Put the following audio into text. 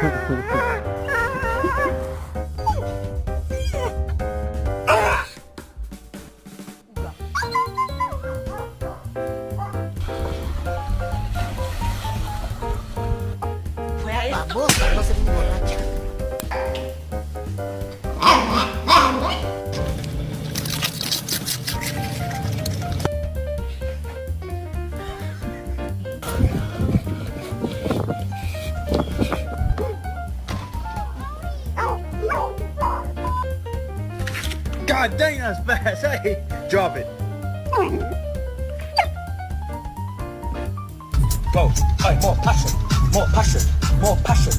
Vamos, vamos a emborrachar. God dang, that's fast. Hey, drop it. Go. Hey, more passion. More passion. More passion.